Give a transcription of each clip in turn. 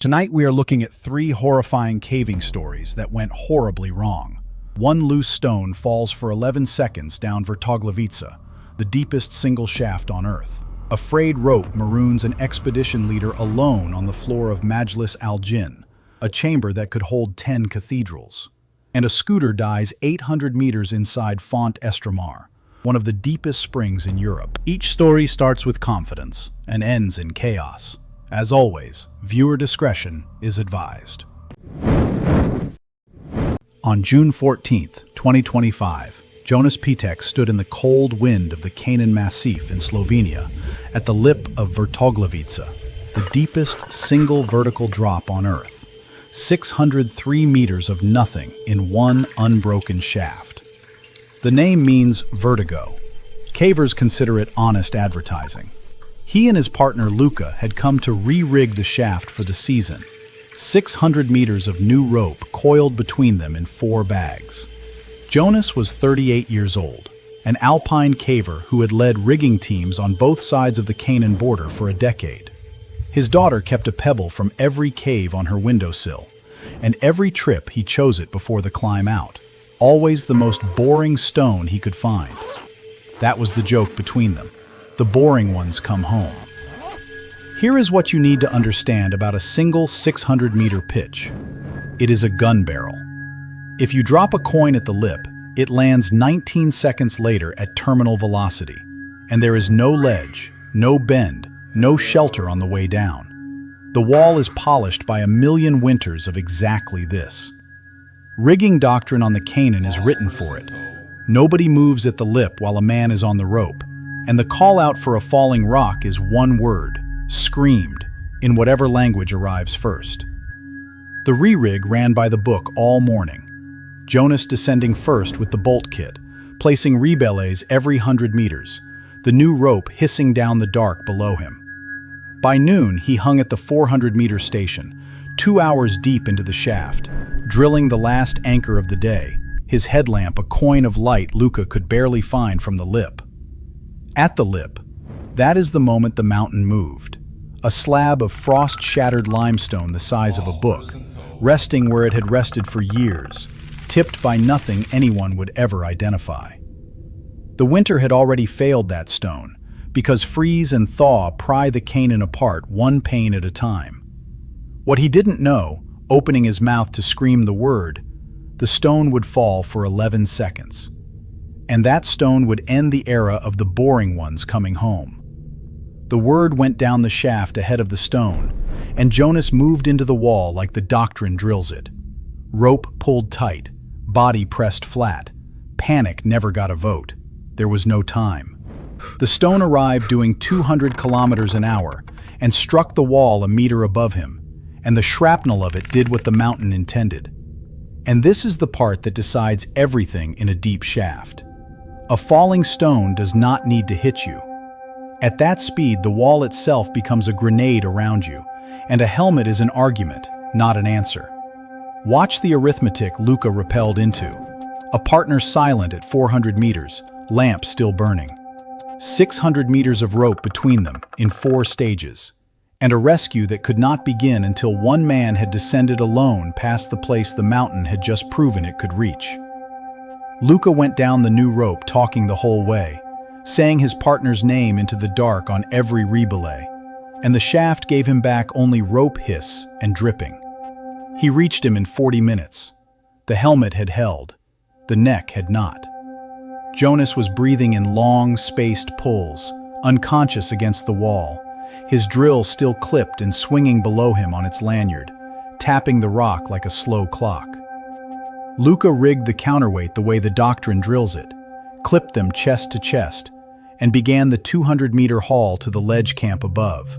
Tonight we are looking at 3 horrifying caving stories that went horribly wrong. One loose stone falls for 11 seconds down Vrtoglavica, the deepest single shaft on Earth. A frayed rope maroons an expedition leader alone on the floor of Majlis al Jinn, a chamber that could hold 10 cathedrals. And a scooter dies 800 meters inside Font Estramar, one of the deepest springs in Europe. Each story starts with confidence and ends in chaos. As always, viewer discretion is advised. On June 14, 2025, Jonas Pitek stood in the cold wind of the Kanin Massif in Slovenia at the lip of Vrtoglavica, the deepest single vertical drop on Earth. 603 meters of nothing in one unbroken shaft. The name means vertigo. Cavers consider it honest advertising. He and his partner Luca had come to re-rig the shaft for the season. 600 meters of new rope coiled between them in 4 bags. Jonas was 38 years old, an alpine caver who had led rigging teams on both sides of the Kanin border for a decade. His daughter kept a pebble from every cave on her windowsill, and every trip he chose it before the climb out, always the most boring stone he could find. That was the joke between them. The boring ones come home. Here is what you need to understand about a single 600-meter pitch. It is a gun barrel. If you drop a coin at the lip, it lands 19 seconds later at terminal velocity, and there is no ledge, no bend, no shelter on the way down. The wall is polished by a million winters of exactly this. Rigging doctrine on the Kanin is written for it. Nobody moves at the lip while a man is on the rope, and the call out for a falling rock is one word, screamed, in whatever language arrives first. The re-rig ran by the book all morning. Jonas descending first with the bolt kit, placing rebelets every 100 meters, the new rope hissing down the dark below him. By noon, he hung at the 400-meter station, 2 hours deep into the shaft, drilling the last anchor of the day, his headlamp a coin of light Luca could barely find from the lip. At the lip, that is the moment the mountain moved. A slab of frost-shattered limestone the size of a book, resting where it had rested for years, tipped by nothing anyone would ever identify. The winter had already failed that stone, because freeze and thaw pry the Kanin apart one pane at a time. What he didn't know, opening his mouth to scream the word, the stone would fall for 11 seconds. And that stone would end the era of the boring ones coming home. The word went down the shaft ahead of the stone, and Jonas moved into the wall like the doctrine drills it. Rope pulled tight, body pressed flat. Panic never got a vote. There was no time. The stone arrived doing 200 kilometers an hour and struck the wall a meter above him, and the shrapnel of it did what the mountain intended. And this is the part that decides everything in a deep shaft. A falling stone does not need to hit you. At that speed, the wall itself becomes a grenade around you, and a helmet is an argument, not an answer. Watch the arithmetic Luca rappelled into. A partner silent at 400 meters, lamp still burning. 600 meters of rope between them, in 4 stages. And a rescue that could not begin until one man had descended alone past the place the mountain had just proven it could reach. Luca went down the new rope talking the whole way, saying his partner's name into the dark on every rebelay, and the shaft gave him back only rope hiss and dripping. He reached him in 40 minutes. The helmet had held, the neck had not. Jonas was breathing in long, spaced pulls, unconscious against the wall, his drill still clipped and swinging below him on its lanyard, tapping the rock like a slow clock. Luca rigged the counterweight the way the doctrine drills it, clipped them chest to chest, and began the 200-meter haul to the ledge camp above.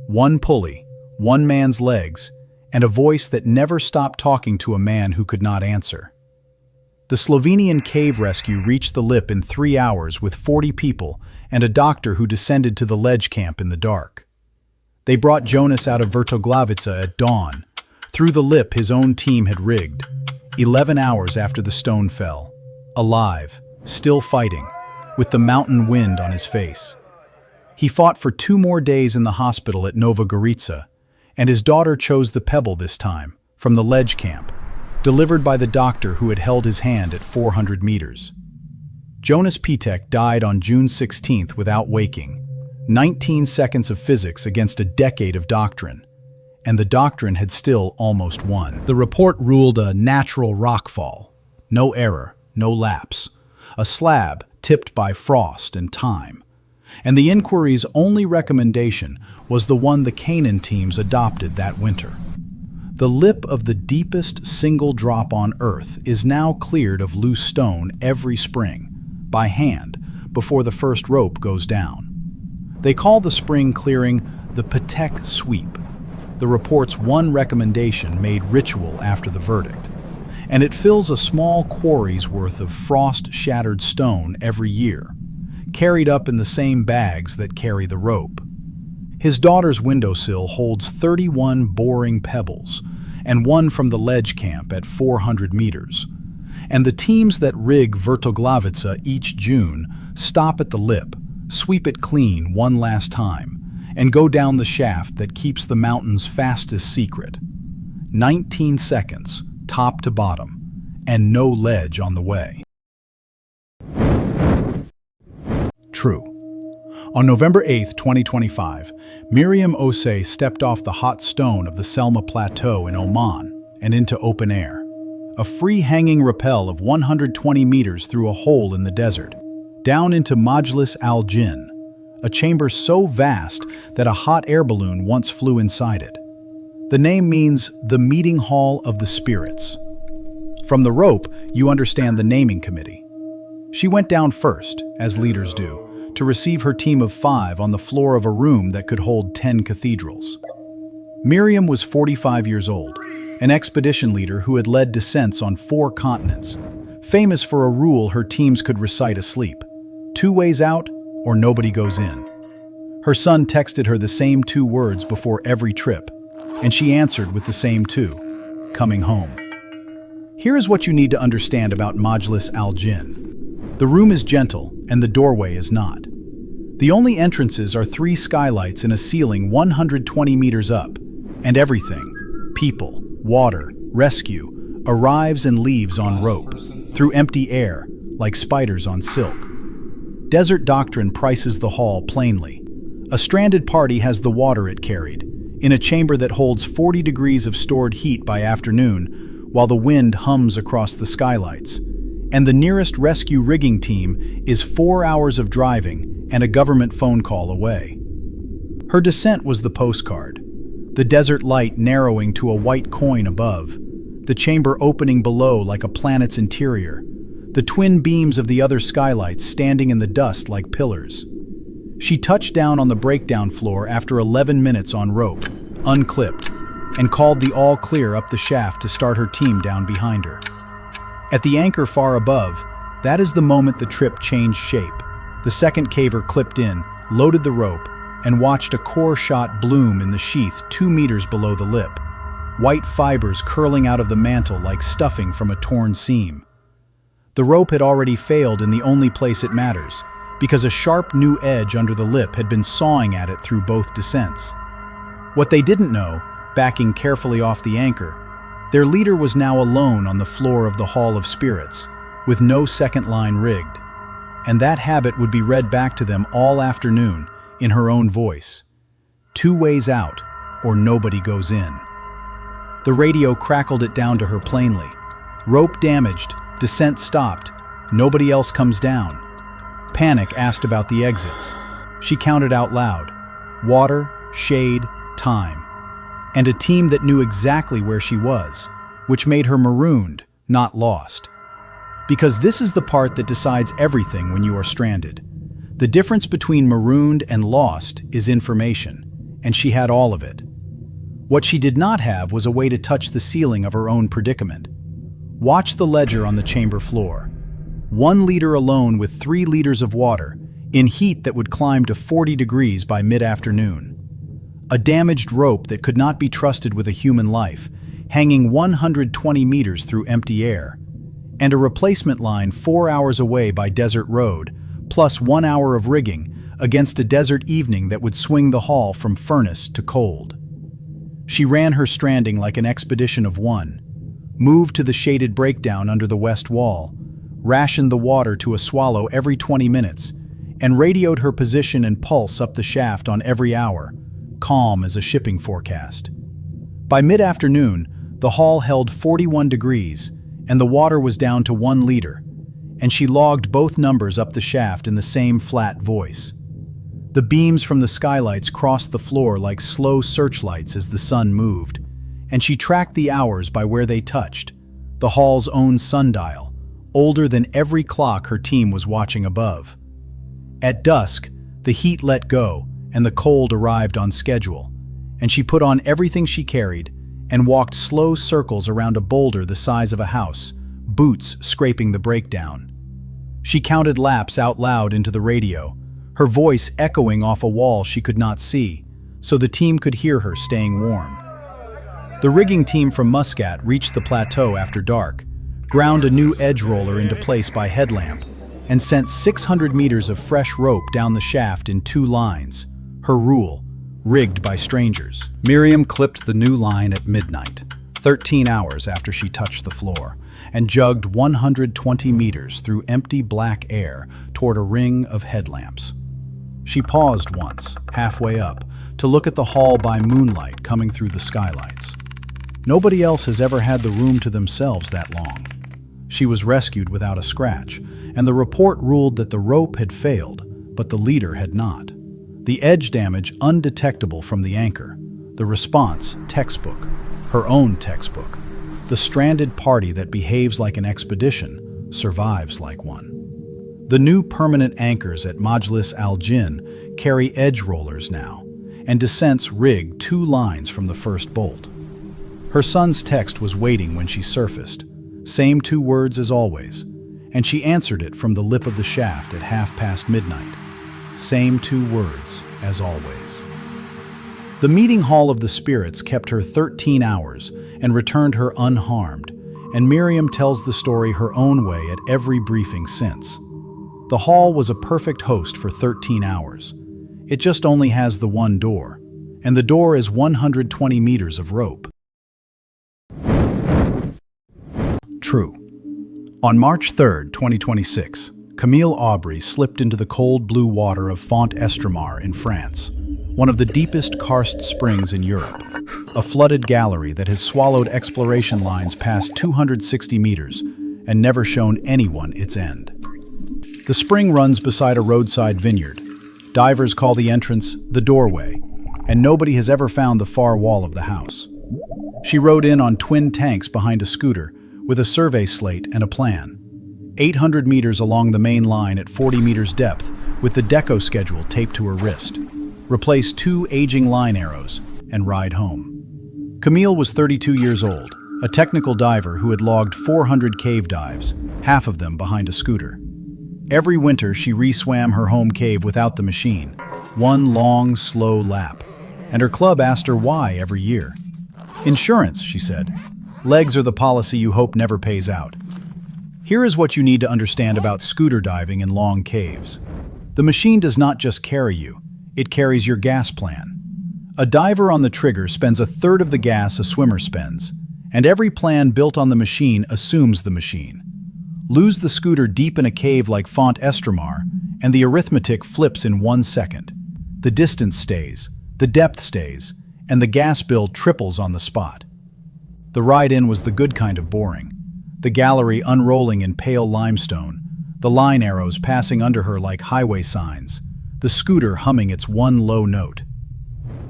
One pulley, one man's legs, and a voice that never stopped talking to a man who could not answer. The Slovenian cave rescue reached the lip in 3 hours with 40 people and a doctor who descended to the ledge camp in the dark. They brought Jonas out of Vrtoglavica at dawn, through the lip his own team had rigged. 11 hours after the stone fell, alive, still fighting, with the mountain wind on his face. He fought for 2 more days in the hospital at Nova Gorica, and his daughter chose the pebble this time, from the ledge camp, delivered by the doctor who had held his hand at 400 meters. Jonas Pitek died on June 16th without waking. 19 seconds of physics against a decade of doctrine, and the doctrine had still almost won. The report ruled a natural rockfall. No error, no lapse. A slab tipped by frost and time. And the inquiry's only recommendation was the one the Kanin teams adopted that winter. The lip of the deepest single drop on Earth is now cleared of loose stone every spring, by hand, before the first rope goes down. They call the spring clearing the Pitek sweep, the report's one recommendation made ritual after the verdict. And it fills a small quarry's worth of frost-shattered stone every year, carried up in the same bags that carry the rope. His daughter's windowsill holds 31 boring pebbles, and one from the ledge camp at 400 meters. And the teams that rig Vrtoglavica each June stop at the lip, sweep it clean one last time, and go down the shaft that keeps the mountain's fastest secret. 19 seconds, top to bottom, and no ledge on the way. True. On November 8, 2025, Miriam Ose stepped off the hot stone of the Selma Plateau in Oman and into open air. A free-hanging rappel of 120 meters through a hole in the desert, down into Majlis al Jinn, a chamber so vast that a hot air balloon once flew inside it. The name means the meeting hall of the spirits. From the rope, you understand the naming committee. She went down first, as leaders do, to receive her team of 5 on the floor of a room that could hold 10 cathedrals. Miriam was 45 years old, an expedition leader who had led descents on 4 continents, famous for a rule her teams could recite asleep: 2 ways out or nobody goes in. Her son texted her the same 2 words before every trip, and she answered with the same 2, coming home. Here is what you need to understand about Majlis al Jinn. The room is gentle, and the doorway is not. The only entrances are 3 skylights in a ceiling 120 meters up, and everything, people, water, rescue, arrives and leaves on rope, through empty air, like spiders on silk. Desert doctrine prices the hall plainly. A stranded party has the water it carried, in a chamber that holds 40 degrees of stored heat by afternoon, while the wind hums across the skylights. And the nearest rescue rigging team is 4 hours of driving and a government phone call away. Her descent was the postcard, the desert light narrowing to a white coin above, the chamber opening below like a planet's interior, the twin beams of the other skylights standing in the dust like pillars. She touched down on the breakdown floor after 11 minutes on rope, unclipped, and called the all clear up the shaft to start her team down behind her. At the anchor far above, that is the moment the trip changed shape. The second caver clipped in, loaded the rope, and watched a core shot bloom in the sheath 2 meters below the lip, white fibers curling out of the mantle like stuffing from a torn seam. The rope had already failed in the only place it matters, because a sharp new edge under the lip had been sawing at it through both descents. What they didn't know, backing carefully off the anchor, their leader was now alone on the floor of the Hall of Spirits, with no second line rigged. And that habit would be read back to them all afternoon, in her own voice. 2 ways out, or nobody goes in. The radio crackled it down to her plainly. Rope damaged, descent stopped, nobody else comes down. Panic asked about the exits. She counted out loud. Water, shade, time. And a team that knew exactly where she was, which made her marooned, not lost. Because this is the part that decides everything when you are stranded. The difference between marooned and lost is information, and she had all of it. What she did not have was a way to touch the ceiling of her own predicament. Watch the ledger on the chamber floor. 1 liter alone with 3 liters of water, in heat that would climb to 40 degrees by mid-afternoon. A damaged rope that could not be trusted with a human life, hanging 120 meters through empty air. And a replacement line 4 hours away by desert road, plus 1 hour of rigging, against a desert evening that would swing the hall from furnace to cold. She ran her stranding like an expedition of one, moved to the shaded breakdown under the west wall, rationed the water to a swallow every 20 minutes, and radioed her position and pulse up the shaft on every hour, calm as a shipping forecast. By mid-afternoon, the hull held 41 degrees, and the water was down to 1 liter, and she logged both numbers up the shaft in the same flat voice. The beams from the skylights crossed the floor like slow searchlights as the sun moved, and she tracked the hours by where they touched, the hull's own sundial, older than every clock her team was watching above. At dusk, the heat let go and the cold arrived on schedule, and she put on everything she carried and walked slow circles around a boulder the size of a house, boots scraping the breakdown. She counted laps out loud into the radio, her voice echoing off a wall she could not see, so the team could hear her staying warm. The rigging team from Muscat reached the plateau after dark, ground a new edge roller into place by headlamp, and sent 600 meters of fresh rope down the shaft in 2 lines, her rule, rigged by strangers. Miriam clipped the new line at midnight, 13 hours after she touched the floor, and jugged 120 meters through empty black air toward a ring of headlamps. She paused once, halfway up, to look at the hull by moonlight coming through the skylights. Nobody else has ever had the room to themselves that long. She was rescued without a scratch, and the report ruled that the rope had failed, but the leader had not. The edge damage undetectable from the anchor. The response, textbook. Her own textbook. The stranded party that behaves like an expedition survives like one. The new permanent anchors at Majlis al Jinn carry edge rollers now, and descents rig 2 lines from the first bolt. Her son's text was waiting when she surfaced, same 2 words as always, and she answered it from the lip of the shaft at midnight. Same 2 words as always. The meeting hall of the spirits kept her 13 hours and returned her unharmed, and Miriam tells the story her own way at every briefing since. The hall was a perfect host for 13 hours. It just only has the one door, and the door is 120 meters of rope. True. On March 3, 2026, Camille Aubry slipped into the cold blue water of Font Estramar in France, one of the deepest karst springs in Europe, a flooded gallery that has swallowed exploration lines past 260 meters and never shown anyone its end. The spring runs beside a roadside vineyard. Divers call the entrance the doorway, and nobody has ever found the far wall of the house. She rode in on twin tanks behind a scooter with a survey slate and a plan. 800 meters along the main line at 40 meters depth with the deco schedule taped to her wrist. Replace 2 aging line arrows and ride home. Camille was 32 years old, a technical diver who had logged 400 cave dives, half of them behind a scooter. Every winter she re-swam her home cave without the machine, one long, slow lap, and her club asked her why every year. Insurance, she said. Legs are the policy you hope never pays out. Here is what you need to understand about scooter diving in long caves. The machine does not just carry you, it carries your gas plan. A diver on the trigger spends 1/3 of the gas a swimmer spends, and every plan built on the machine assumes the machine. Lose the scooter deep in a cave like Font Estramar, and the arithmetic flips in 1 second. The distance stays, the depth stays, and the gas bill triples on the spot. The ride-in was the good kind of boring. The gallery unrolling in pale limestone, the line arrows passing under her like highway signs, the scooter humming its one low note.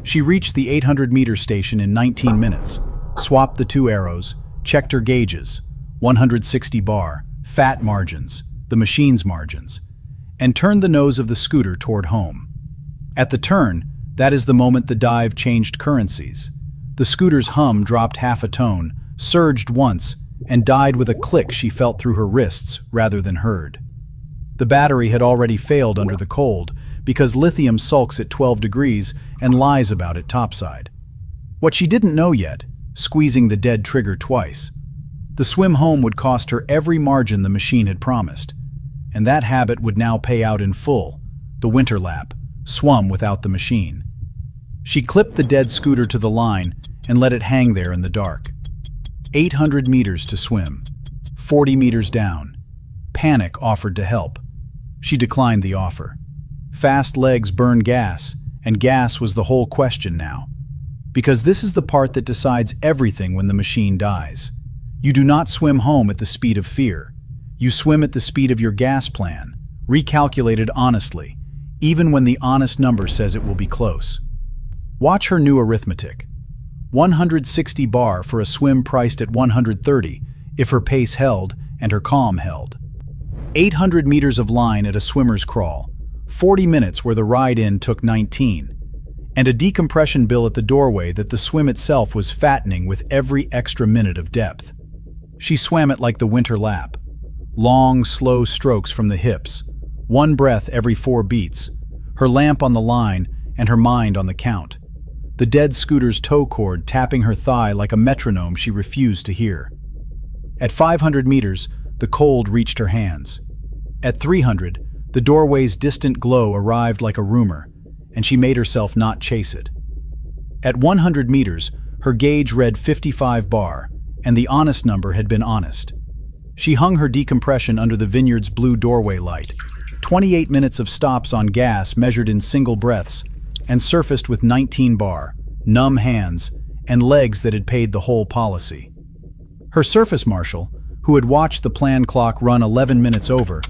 She reached the 800-meter station in 19 minutes, swapped the 2 arrows, checked her gauges, 160 bar, fat margins, the machine's margins, and turned the nose of the scooter toward home. At the turn, that is the moment the dive changed currencies. The scooter's hum dropped half a tone, surged once, and died with a click she felt through her wrists rather than heard. The battery had already failed under the cold because lithium sulks at 12 degrees and lies about it topside. What she didn't know yet, squeezing the dead trigger twice, the swim home would cost her every margin the machine had promised, and that habit would now pay out in full, the winter lap, swum without the machine. She clipped the dead scooter to the line and let it hang there in the dark. 800 meters to swim. 40 meters down. Panic offered to help. She declined the offer. Fast legs burn gas, and gas was the whole question now. Because this is the part that decides everything when the machine dies. You do not swim home at the speed of fear. You swim at the speed of your gas plan, recalculated honestly, even when the honest number says it will be close. Watch her new arithmetic. 160 bar for a swim priced at 130 if her pace held and her calm held. 800 meters of line at a swimmer's crawl, 40 minutes where the ride-in took 19, and a decompression bill at the doorway that the swim itself was fattening with every extra minute of depth. She swam it like the winter lap. Long, slow strokes from the hips, one breath every 4 beats, her lamp on the line and her mind on the count. The dead scooter's tow cord tapping her thigh like a metronome she refused to hear. At 500 meters, the cold reached her hands. At 300, the doorway's distant glow arrived like a rumor, and she made herself not chase it. At 100 meters, her gauge read 55 bar, and the honest number had been honest. She hung her decompression under the vineyard's blue doorway light, 28 minutes of stops on gas measured in single breaths, and surfaced with 19 bar, numb hands, and legs that had paid the whole policy. Her surface marshal, who had watched the planned clock run 11 minutes over,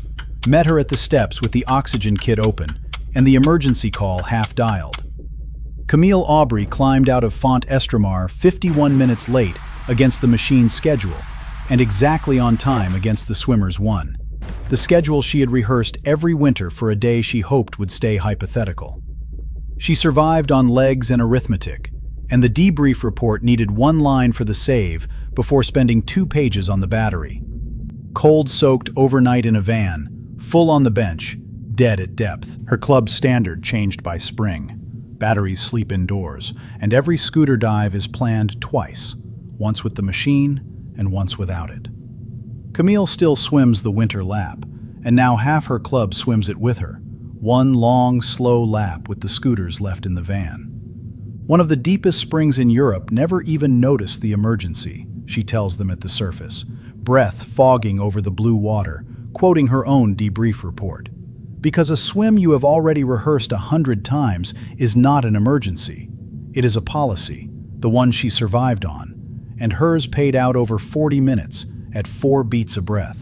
met her at the steps with the oxygen kit open and the emergency call half-dialed. Camille Aubry climbed out of Font Estramar 51 minutes late against the machine's schedule and exactly on time against the swimmer's one, the schedule she had rehearsed every winter for a day she hoped would stay hypothetical. She survived on legs and arithmetic, and the debrief report needed one line for the save before spending 2 pages on the battery. Cold-soaked overnight in a van, full on the bench, dead at depth. Her club's standard changed by spring. Batteries sleep indoors, and every scooter dive is planned twice, once with the machine and once without it. Camille still swims the winter lap, and now half her club swims it with her, one long, slow lap with the scooters left in the van. One of the deepest springs in Europe never even noticed the emergency, she tells them at the surface, breath fogging over the blue water, quoting her own debrief report. Because a swim you have already rehearsed 100 times is not an emergency. It is a policy, the one she survived on, and hers paid out over 40 minutes at 4 beats a breath.